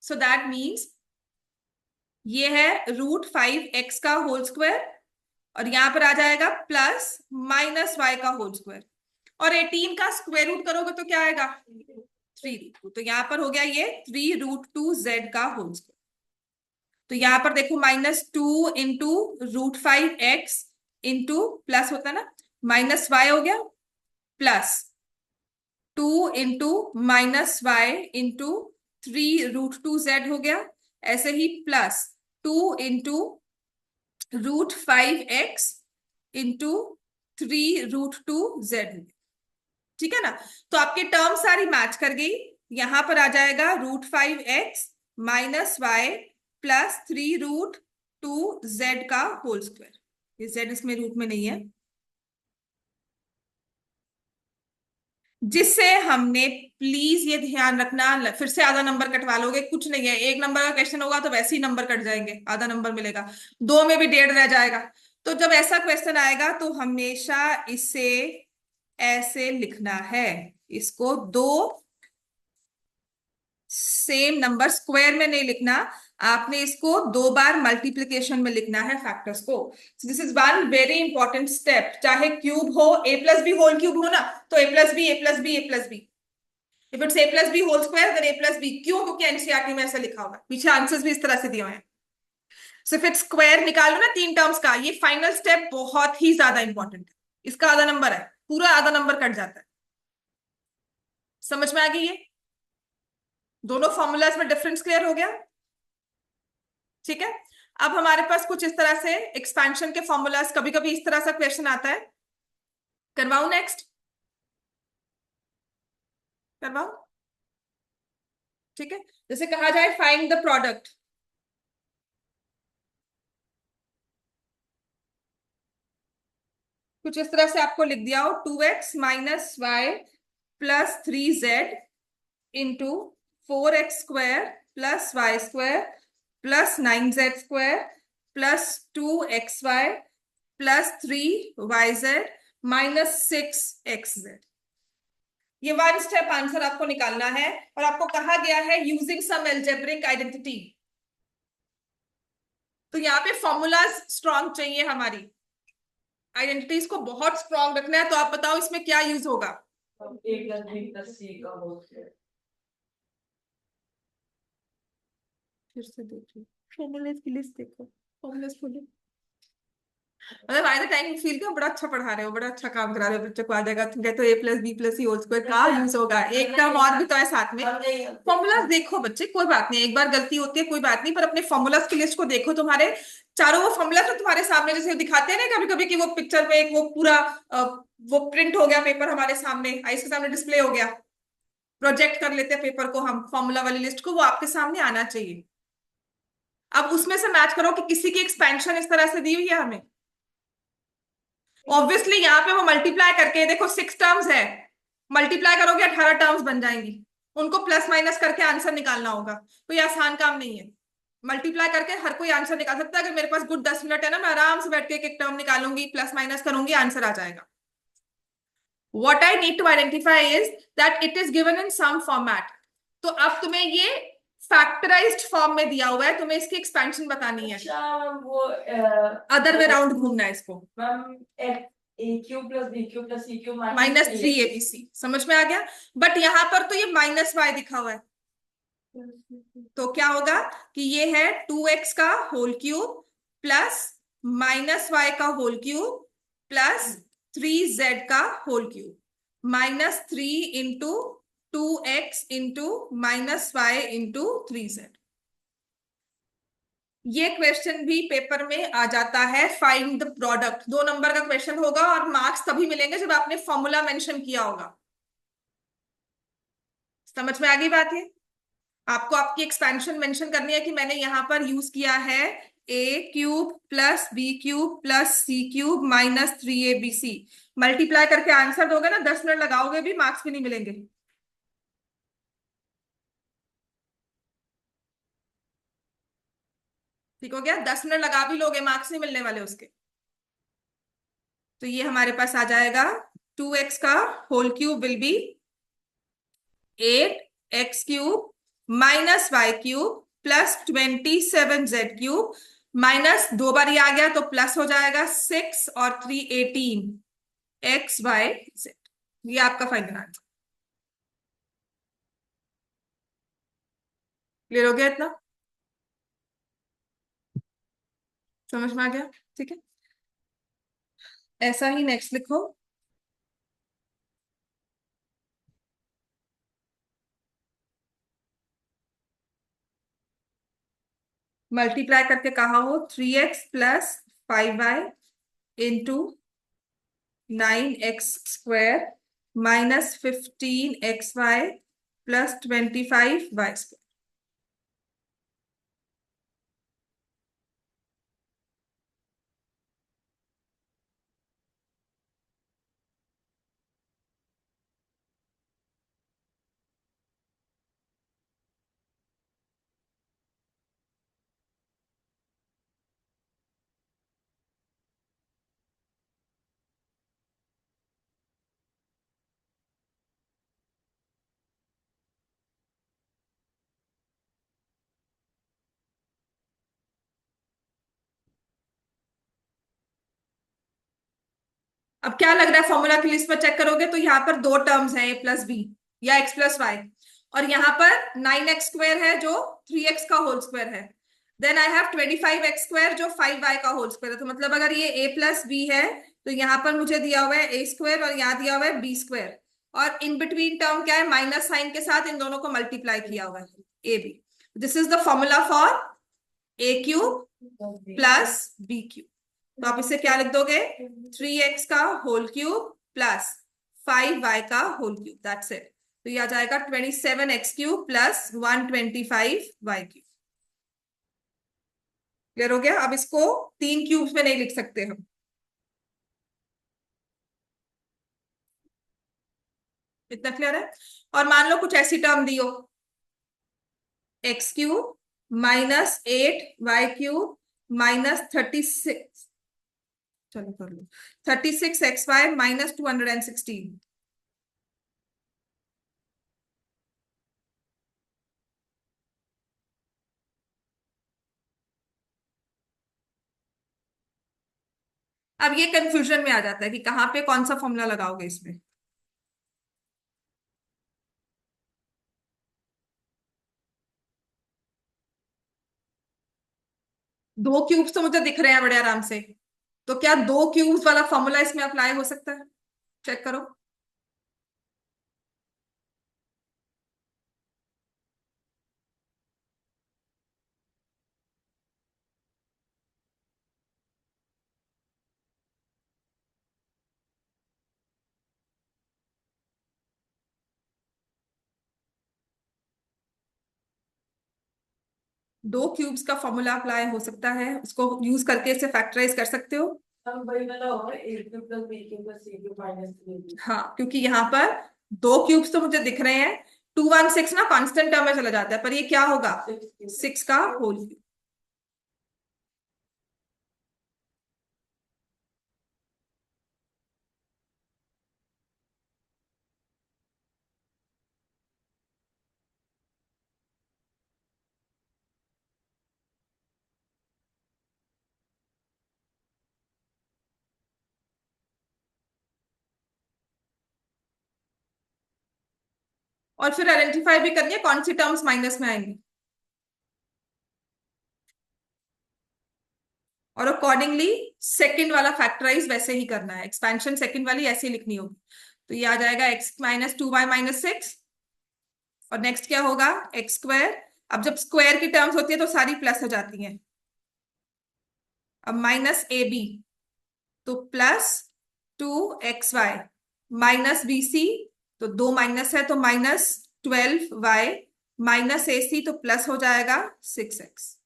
सो दैट मीन्स ये है √5x का होल स्क्वायर, और यहां पर आ जाएगा +-y का होल स्क्वायर, और 18 का स्क्वायर रूट करोगे तो क्या आएगा, 3√2। तो यहां पर हो गया ये 3√2z का होल स्क्वायर। तो यहां पर देखो -2 इंटू √5x इंटू प्लस होता है ना -y हो गया, +2 इंटू -y इंटू 3√2z हो गया, ऐसे ही +2 इंटू √5x इंटू 3√2z, ठीक है ना। तो आपके टर्म सारी मैच कर गई, यहां पर आ जाएगा √5x -y + 3√2z का होल स्क्वायर। ये z इसमें रूट में नहीं है, जिससे हमने, प्लीज ये ध्यान रखना, फिर से आधा नंबर कटवा लोगे, कुछ नहीं है, 1 नंबर का क्वेश्चन होगा तो वैसे ही नंबर कट जाएंगे, आधा नंबर मिलेगा, 2 में भी 1.5 रह जाएगा। तो जब ऐसा क्वेश्चन आएगा तो हमेशा इसे ऐसे लिखना है, इसको दो सेम नंबर स्क्वायर में नहीं लिखना, आपने इसको 2 बार मल्टीप्लीकेशन में लिखना है फैक्टर्स को। This is one very important step. चाहे क्यूब हो, a + b होल क्यूब हो ना, तो a + b a + b a + b, if it's a + b whole square then a + b। क्यों? क्योंकि एनसीईआरटी में ऐसा लिखा हुआ है, पीछे आंसर्स भी इस तरह से दिए हुए हैं। सिर्फ फिर स्क्वायर निकालो ना 3 टर्म्स का, ये फाइनल स्टेप बहुत ही ज्यादा इंपॉर्टेंट है, इसका आधा नंबर है, पूरा आधा नंबर कट जाता है। समझ में आ गई ये? दोनों फॉर्मूलाज में डिफरेंस क्लियर हो गया? ठीक है। अब हमारे पास कुछ इस तरह से एक्सपेंशन के फॉर्मूलाज, कभी कभी इस तरह सा क्वेश्चन आता है, करवाऊं नेक्स्ट? करवाऊं? ठीक है। जैसे कहा जाए फाइंड द प्रोडक्ट, कुछ इस तरह से आपको लिख दिया हो, 2x minus y plus 3z into 4x² plus y square plus 9z² plus 2xy plus 3yz minus 6xz। ये वन स्टेप आंसर आपको निकालना है, और आपको कहा गया है यूजिंग सम एल्जेब्रिक आइडेंटिटी। तो यहाँ पे फॉर्मूलाज स्ट्रॉन्ग चाहिए, हमारी आइडेंटिटीज को बहुत स्ट्रॉन्ग रखना है। तो आप बताओ इसमें क्या यूज होगा? ए प्लस बी प्लस सी का होल स्क्वायर। फिर से देखिए फॉर्मूलाज की लिस्ट देखो, फॉर्मूलाज खोलो। मतलब by the time you feel का बड़ा अच्छा पढ़ा रहे हो, बड़ा अच्छा काम करा रहे हो, बच्चे को आ जाएगा। तुम कहते हो ए प्लस बी प्लस सी होल स्क्वायर का यूज होगा, एक टर्म और भी तो है साथ में। फॉर्मूलाज देखो बच्चे, कोई बात नहीं, एक बार गलती होती है कोई बात नहीं, पर अपने फॉर्मूलाज की लिस्ट को देखो। तुम्हारे चारों वो फॉर्मूलाज तो तुम्हारे सामने जैसे दिखाते हैं ना कभी कभी, कि वो पिक्चर में एक वो पूरा वो प्रिंट हो गया पेपर हमारे सामने, आईज के सामने डिस्प्ले हो गया, प्रोजेक्ट कर लेते हैं पेपर को हम, फॉर्मूला वाली लिस्ट को, वो आपके सामने आना चाहिए। अब उसमें से मैच करो कि किसी की एक्सपेंशन इस तरह से दी हुई है हमें। ऑब्वियसली यहाँ पे वो मल्टीप्लाई करके, देखो 6 टर्म्स है, मल्टीप्लाई करोगे 18 टर्म्स बन जाएंगी, उनको प्लस माइनस करके आंसर निकालना होगा। तो ये आसान काम नहीं है, मल्टीप्लाई करके हर कोई आंसर निकाल सकता है। अगर मेरे पास गुड 10 मिनट है ना, मैं आराम से बैठ के एक एक टर्म निकालूंगी, प्लस माइनस करूंगी, आंसर आ जाएगा। What I need to identify is that it is given in some format. तो अब तुम्हें ये फैक्टराइज्ड फॉर्म में दिया हुआ है, तुम्हें इसकी एक्सपेंशन बतानी है। अच्छा वो अदर वे राउंड घूमना है इसको। Ma'am a cube plus b cube plus c cube minus 3abc, समझ में आ गया? बट यहाँ पर तो ये माइनस वाई दिखा हुआ है, तो क्या होगा कि ये है 2x का whole cube plus minus y का होल क्यूब प्लस 3z का whole cube minus 3 into 2x into minus y into 3z। ये क्वेश्चन भी पेपर में आ जाता है, फाइंड द प्रोडक्ट, 2 नंबर का क्वेश्चन होगा, और मार्क्स तभी मिलेंगे जब आपने फॉर्मूला मेंशन किया होगा। समझ में आ गई बात? ये आपको आपकी एक्सपेंशन मेंशन करनी है कि मैंने यहां पर यूज किया है a cube plus b cube plus c cube minus 3abc। Multiply करके आंसर दोगे ना, 10 मिनट लगाओगे भी, मार्क्स भी नहीं मिलेंगे। ठीक हो गया? 10 मिनट लगा भी लोगे, मार्क्स नहीं मिलने वाले उसके। तो ये हमारे पास आ जाएगा 2x का whole cube will be 8x cube minus y cube plus 27z cube minus 2 बार ये आ गया तो प्लस हो जाएगा 6 और 3 18xyz। ये आपका फाइनल आंसर। क्लियर हो गया इतना? समझ में आ गया? ठीक है, ऐसा ही नेक्स्ट लिखो। मल्टीप्लाई करके कहा हो 3x plus 5y into 9x² minus 15xy plus 25y²। अब क्या लग रहा है, फॉर्मूला की लिस्ट में चेक करोगे तो यहाँ पर 2 टर्म्स हैं, ए प्लस बी या x प्लस वाई, और यहाँ पर 9x² है जो 3x का होल स्क्वायर है, देन आई हैव 25x² जो 5y का होल स्क्वायर है। तो मतलब अगर ये a प्लस बी है तो यहाँ पर मुझे दिया हुआ है a² और यहाँ दिया हुआ है b²। और इन बिटवीन टर्म क्या है, माइनस साइन के साथ इन दोनों को मल्टीप्लाई किया हुआ है, a b. This is the formula for a cube plus b cube. तो आप इसे क्या लिख दोगे, 3x का होल क्यूब प्लस 5y का होल क्यूब, दैट्स इट। तो ये आ जाएगा 27x cube plus 125y cube. Clear हो गया? अब इसको 3 क्यूब्स में नहीं लिख सकते हम। इतना क्लियर है? और मान लो कुछ ऐसी टर्म दी हो, एक्स क्यूब -8y³ -36, चलो कर लो, 36xy -216। अब ये कंफ्यूजन में आ जाता है कि कहाँ पे कौन सा फॉर्मूला लगाओगे इसमें। दो क्यूब्स तो मुझे दिख रहे हैं बड़े आराम से, तो क्या दो क्यूब्स वाला फॉर्मूला इसमें अप्लाई हो सकता है? चेक करो। दो क्यूब्स का फॉर्मूला अप्लाई हो सकता है, उसको यूज करके इसे फैक्टराइज कर सकते हो। हम वही वाला होगा, a cube plus b cube plus c cube minus 3। हाँ, क्योंकि यहाँ पर दो क्यूब्स तो मुझे दिख रहे हैं, 216 ना कांस्टेंट टर्म में चला जाता है, पर ये क्या होगा, 6 का होल क्यूब। और फिर आइडेंटिफाई भी करनी है कौन सी टर्म्स माइनस में आएंगी, और अकॉर्डिंगली सेकंड वाला फैक्टराइज वैसे ही करना है, एक्सपेंशन सेकंड वाली ऐसे ही लिखनी होगी। तो ये आ जाएगा x-2y-6, और नेक्स्ट क्या होगा, x²। अब जब स्क्वायर की टर्म्स होती है तो सारी प्लस हो जाती हैं। अब -ab, तो +2xy -bc, तो दो माइनस है तो -12y -ac, तो प्लस हो जाएगा 6x।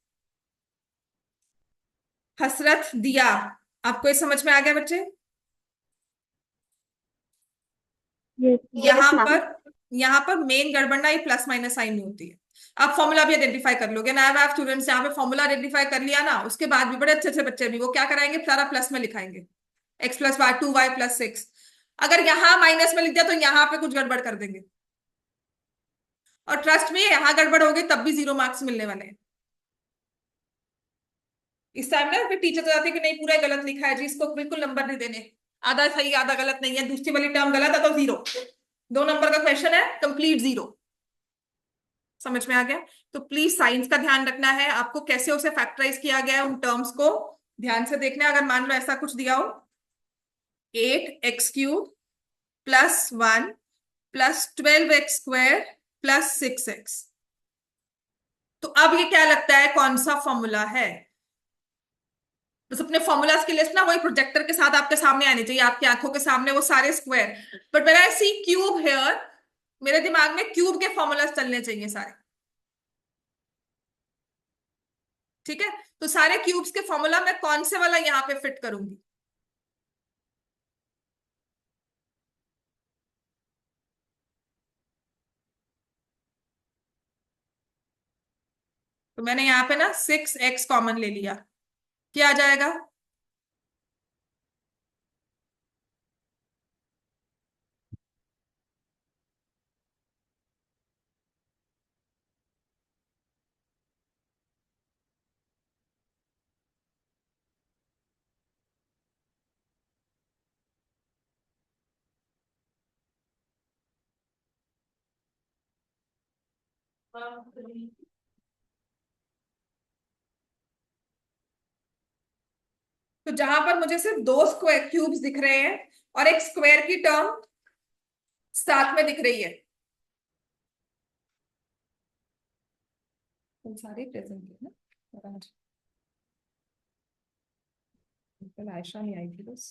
हसरत दिया, आपको ये समझ में आ गया बच्चे? Yes ma'am. यहाँ पर मेन गड़बड़ ना ये प्लस माइनस साइन में होती है। आप फॉर्मूला भी आइडेंटिफाई कर लोगे ना, आप स्टूडेंट्स यहाँ पे फॉर्मूला आइडेंटिफाई कर लिया ना, उसके बाद भी बड़े अच्छे अच्छे बच्चे भी वो क्या कराएंगे, सारा प्लस में लिखाएंगे, x+2y+6। अगर यहाँ माइनस में लिख दिया तो यहाँ पे कुछ गड़बड़ कर देंगे, और ट्रस्ट में यहाँ गड़बड़ होगी तब भी 0 मार्क्स मिलने वाले हैं। इस टाइम ना फिर टीचर तो जाते हैं कि नहीं पूरा गलत लिखा है जी, इसको बिल्कुल नंबर नहीं देने, आधा सही आधा गलत नहीं है, दूसरी वाली टर्म गलत है तो 0। 2 नंबर का क्वेश्चन है, कंप्लीट 0। समझ में आ गया? तो प्लीज साइंस का ध्यान रखना है आपको, कैसे उसे फैक्टराइज किया गया है उन टर्म्स को ध्यान से देखना है। अगर मान लो ऐसा कुछ दिया हो, 8x³ +1 +12x² +6x, तो अब ये क्या लगता है कौन सा फॉर्मूला है? बस अपने फॉर्मूलाज की लिस्ट ना वही प्रोजेक्टर के साथ आपके सामने आनी चाहिए, आपकी आंखों के सामने वो सारे square. But when I see cube here, मेरे दिमाग में क्यूब के फॉर्मूलाज चलने चाहिए सारे। ठीक है, तो सारे क्यूब्स के फॉर्मूला मैं कौन से वाला यहाँ पे फिट करूंगी? तो मैंने यहाँ पे ना 6x कॉमन ले लिया, क्या आ जाएगा, तो जहां पर मुझे सिर्फ दो स्क्वायर क्यूब्स दिख रहे हैं और एक स्क्वायर की टर्म साथ में दिख रही है, तुम सारे प्रेजेंट थे ना। और आज कल आयशा नहीं आई थी बस।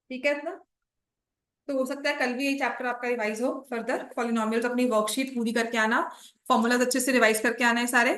ठीक है ना। तो हो सकता है कल भी ये चैप्टर आपका रिवाइज हो फर्दर। पॉलिनोमियल्स अपनी वर्कशीट पूरी करके आना, फॉर्मूलाज अच्छे से रिवाइज करके आना है सारे।